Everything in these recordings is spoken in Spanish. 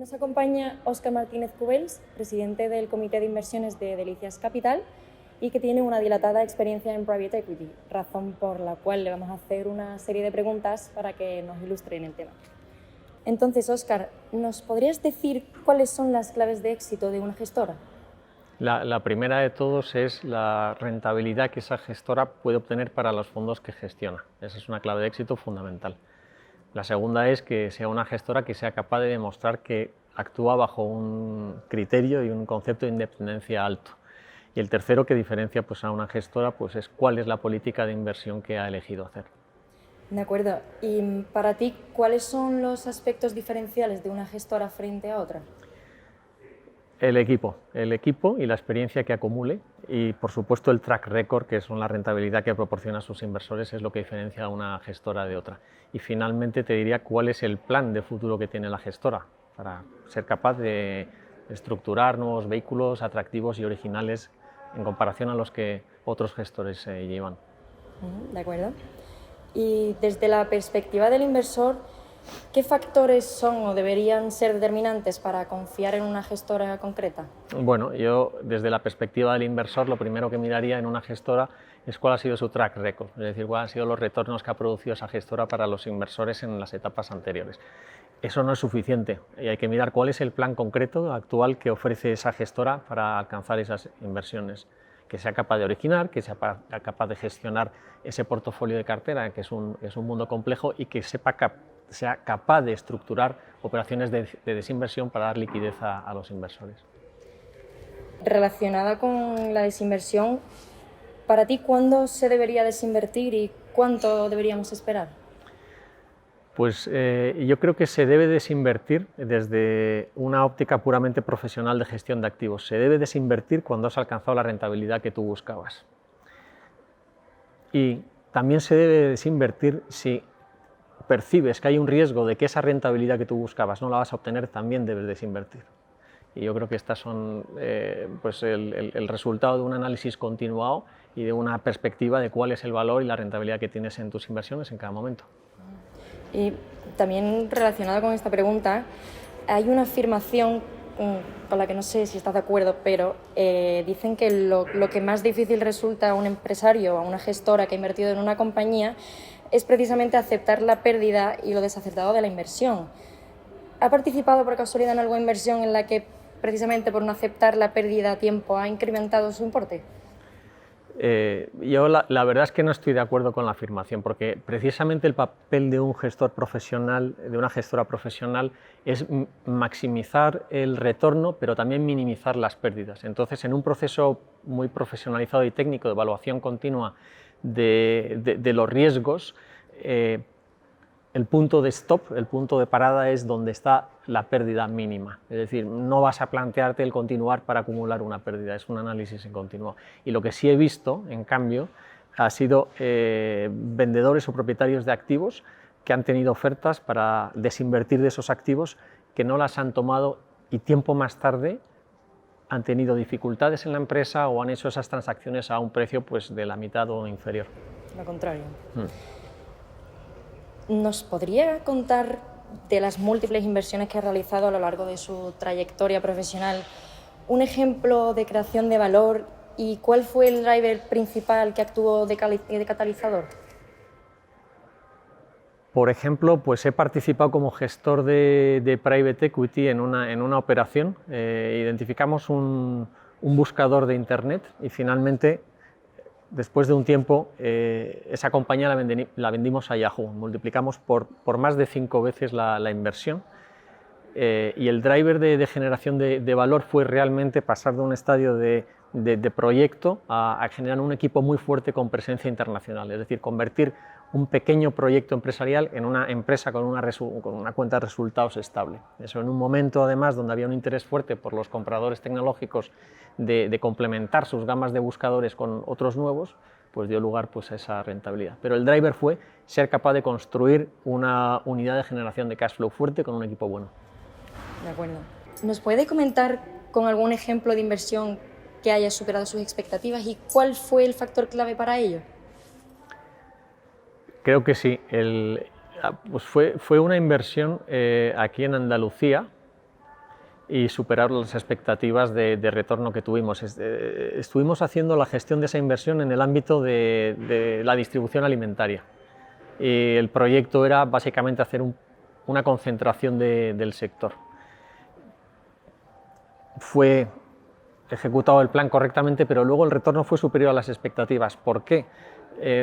Nos acompaña Óscar Martínez Cubells, presidente del Comité de Inversiones de Delicias Capital y que tiene una dilatada experiencia en Private Equity, razón por la cual le vamos a hacer una serie de preguntas para que nos ilustre en el tema. Entonces, Óscar, ¿nos podrías decir cuáles son las claves de éxito de una gestora? La primera de todos es la rentabilidad que esa gestora puede obtener para los fondos que gestiona. Esa es una clave de éxito fundamental. La segunda es que sea una gestora que sea capaz de demostrar que actúa bajo un criterio y un concepto de independencia alto. Y el tercero que diferencia a una gestora es cuál es la política de inversión que ha elegido hacer. De acuerdo. Y para ti, ¿cuáles son los aspectos diferenciales de una gestora frente a otra? El equipo y la experiencia que acumule y, por supuesto, el track record, que son la rentabilidad que proporciona a sus inversores, es lo que diferencia a una gestora de otra. Y finalmente te diría cuál es el plan de futuro que tiene la gestora para ser capaz de estructurar nuevos vehículos atractivos y originales en comparación a los que otros gestores llevan. De acuerdo. Y desde la perspectiva del inversor, ¿qué factores son o deberían ser determinantes para confiar en una gestora concreta? Bueno, yo desde la perspectiva del inversor lo primero que miraría en una gestora es cuál ha sido su track record, es decir, cuáles han sido los retornos que ha producido esa gestora para los inversores en las etapas anteriores. Eso no es suficiente y hay que mirar cuál es el plan concreto actual que ofrece esa gestora para alcanzar esas inversiones, que sea capaz de originar, que sea capaz de gestionar ese portafolio de cartera, que es un mundo complejo, y que sea capaz de estructurar operaciones de desinversión para dar liquidez a los inversores. Relacionada con la desinversión, para ti, ¿cuándo se debería desinvertir y cuánto deberíamos esperar? Pues yo creo que se debe desinvertir desde una óptica puramente profesional de gestión de activos. Se debe desinvertir cuando has alcanzado la rentabilidad que tú buscabas. Y también se debe desinvertir si percibes que hay un riesgo de que esa rentabilidad que tú buscabas no la vas a obtener, también debes desinvertir. Y yo creo que estas son el resultado de un análisis continuado y de una perspectiva de cuál es el valor y la rentabilidad que tienes en tus inversiones en cada momento. Y también relacionado con esta pregunta, hay una afirmación con la que no sé si estás de acuerdo, pero dicen que lo que más difícil resulta a un empresario o a una gestora que ha invertido en una compañía es precisamente aceptar la pérdida y lo desacertado de la inversión. ¿Ha participado por casualidad en alguna inversión en la que precisamente por no aceptar la pérdida a tiempo ha incrementado su importe? Yo la verdad es que no estoy de acuerdo con la afirmación, porque precisamente el papel de un gestor profesional, de una gestora profesional, es maximizar el retorno, pero también minimizar las pérdidas. Entonces, en un proceso muy profesionalizado y técnico de evaluación continua de los riesgos, el punto de stop, el punto de parada es donde está la pérdida mínima. Es decir, no vas a plantearte el continuar para acumular una pérdida, es un análisis en continuo. Y lo que sí he visto, en cambio, ha sido vendedores o propietarios de activos que han tenido ofertas para desinvertir de esos activos, que no las han tomado y tiempo más tarde han tenido dificultades en la empresa o han hecho esas transacciones a un precio de la mitad o inferior. Lo contrario. ¿Nos podría contar de las múltiples inversiones que ha realizado a lo largo de su trayectoria profesional un ejemplo de creación de valor y cuál fue el driver principal que actuó de catalizador? Por ejemplo, he participado como gestor de Private Equity en una operación. Identificamos un buscador de Internet y finalmente, después de un tiempo, esa compañía la vendimos a Yahoo. Multiplicamos por más de 5 veces la inversión. Y el driver de generación de valor fue realmente pasar de un estadio de proyecto a generar un equipo muy fuerte con presencia internacional. Es decir, convertir un pequeño proyecto empresarial en una empresa con una cuenta de resultados estable. Eso en un momento, además, donde había un interés fuerte por los compradores tecnológicos de complementar sus gamas de buscadores con otros nuevos, dio lugar a esa rentabilidad. Pero el driver fue ser capaz de construir una unidad de generación de cash flow fuerte con un equipo bueno. De acuerdo. ¿Nos puede comentar con algún ejemplo de inversión que haya superado sus expectativas y cuál fue el factor clave para ello? Creo que sí. Fue una inversión aquí en Andalucía y superar las expectativas de retorno que tuvimos. Estuvimos haciendo la gestión de esa inversión en el ámbito de la distribución alimentaria. Y el proyecto era básicamente hacer una concentración del sector. Fue ejecutado el plan correctamente, pero luego el retorno fue superior a las expectativas. ¿Por qué?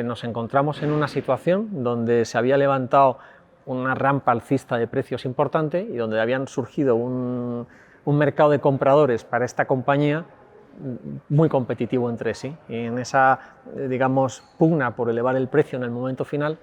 Nos encontramos en una situación donde se había levantado una rampa alcista de precios importante y donde habían surgido un mercado de compradores para esta compañía muy competitivo entre sí. Y en esa, digamos, pugna por elevar el precio en el momento final,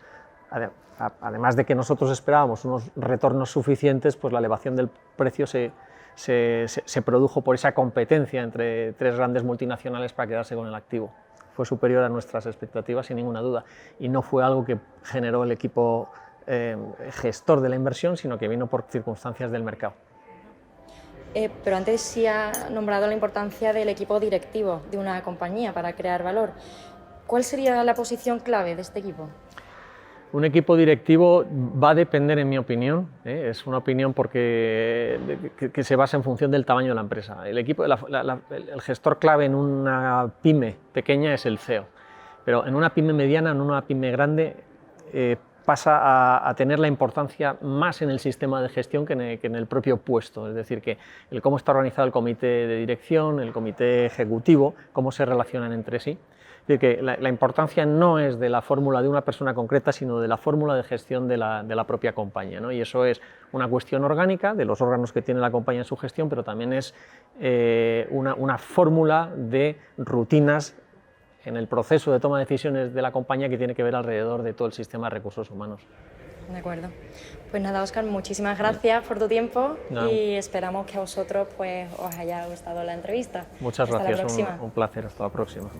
además de que nosotros esperábamos unos retornos suficientes, pues la elevación del precio se produjo por esa competencia entre tres grandes multinacionales para quedarse con el activo. Fue superior a nuestras expectativas, sin ninguna duda, y no fue algo que generó el equipo gestor de la inversión, sino que vino por circunstancias del mercado. Pero antes sí ha nombrado la importancia del equipo directivo de una compañía para crear valor. ¿Cuál sería la posición clave de este equipo? Un equipo directivo va a depender, en mi opinión, es una opinión porque que se basa en función del tamaño de la empresa. El gestor clave en una pyme pequeña es el CEO, pero en una pyme mediana, en una pyme grande, pasa a tener la importancia más en el sistema de gestión que en el propio puesto. Es decir, que el cómo está organizado el comité de dirección, el comité ejecutivo, cómo se relacionan entre sí. Es decir, que la importancia no es de la fórmula de una persona concreta, sino de la fórmula de gestión de la propia compañía, ¿no? Y eso es una cuestión orgánica de los órganos que tiene la compañía en su gestión, pero también es una fórmula de rutinas en el proceso de toma de decisiones de la compañía que tiene que ver alrededor de todo el sistema de recursos humanos. De acuerdo. Pues nada, Óscar, muchísimas gracias por tu tiempo y esperamos que a vosotros pues, os haya gustado la entrevista. Muchas gracias. Un placer. Hasta la próxima.